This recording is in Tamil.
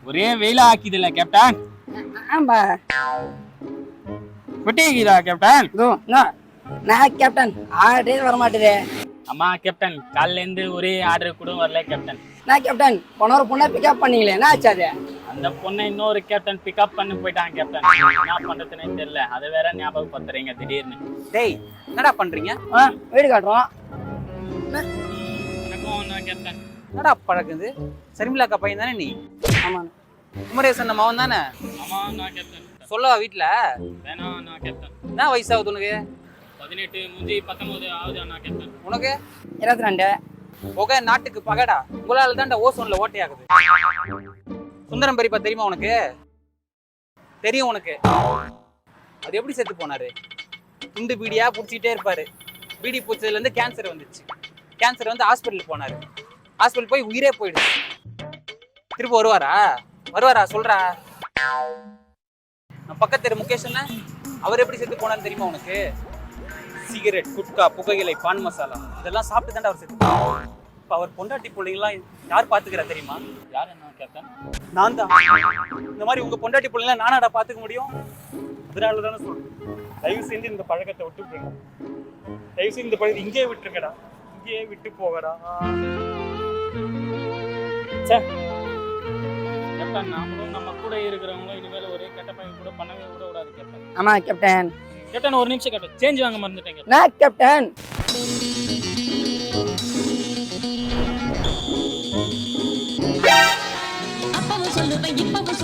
ஒரே வெயிலா ஆக்கிதுல கேப்டன். ஆம்பா விட்டீங்களா கேப்டன்? நான் கேப்டன் ஆர்டரே வர மாட்டேதே. அம்மா கேப்டன், காலைல இருந்து ஒரே ஆர்டர் கூட வரல கேப்டன். நான் கேப்டன் போன ஒரு பொண்ணை பிக்கப் பண்ணீங்களே, என்ன ஆச்சு அது? அந்த பொண்ணை இன்னொரு கேப்டன் பிக்கப் பண்ணி போயிட்டாங்க கேப்டன். என்ன பண்றதுன்னே தெரியல. அதை வேற ஞாபகப்படுத்துறீங்க திடீர்னு. டேய் என்னடா பண்றீங்க? வீடு காட்டுறோம். வணக்கம் கேப்டன். என்னடா பழக்குது? சரிமிலாக்கா பையன் தானே நீ? ஆமா குமரேசன் மவன் தானே? ஆமா நான் கேப்டன். சொல்லவா வீட்டுல? வேணாம் நான் கேப்டன். என்ன வயசாகுது உனக்கு? 18 முடிஞ்சு 19 ஆகுது நான் கேப்டன். உனக்கு 22. புகை நாட்டுக்கு பகடா. உங்களால தான்டா ஓசோன்ல ஓட்டையாகுது. சுந்தரம் பெரியப்பா தெரியுமா உனக்கு? தெரியும் உனக்கு. அது எப்படி செத்து போனாரு? துண்டு பீடியா புடிச்சிட்டே இருப்பாரு. பீடி பூச்சதுல இருந்து கேன்சர் வந்துச்சு. கேன்சர் வந்து ஹாஸ்பிட்டல் போனாரு. ஹாஸ்பிட்டல் போய் உயிரே போயிடுச்சு. திரும்ப வருவாரா சொல்றா. நான் பக்கத்து முகேஷ் அவர் எப்படி செத்து போனான்னு தெரியுமா உனக்கு? சிகரெட், குட்கா, புகையிலை, பான் மசாலா இதெல்லாம் சாப்பிட்டு தாண்டா அவர் செத்து போனார். இப்போ அவர் பொண்டாட்டி பிள்ளைங்களாம் யார் பாத்துக்கிறா தெரியுமா? யார் என்ன கேப்டன்? நான் தான். இந்த மாதிரி உங்க பொண்டாட்டி பிள்ளைங்களாம் நானாடா பாத்துக்க முடியும்? அதனால தானே சொல்றேன், தயவு செஞ்சு இந்த பழக்கத்தை விட்டுருங்க. தயவு செஞ்சு இந்த பழக்கத்தை இங்கேயே விட்டுருங்கடா. இங்கேயே விட்டு போகடா. கேப்டன், நாமளும் நம்ம கூட இருக்கிறவங்களும் இனிமேல் ஒரே கெட்ட பையன் கூட பண்ணவே கூட கூடாது கேப்டன். ஆமா கேப்டன். கேப்டன் ஒரு நிமிஷம் கேப்டன், சேஞ்ச் வாங்க மறந்துட்டேன். நான் கேப்டன். அப்பவும் சொல்லுவேன் இப்பவும்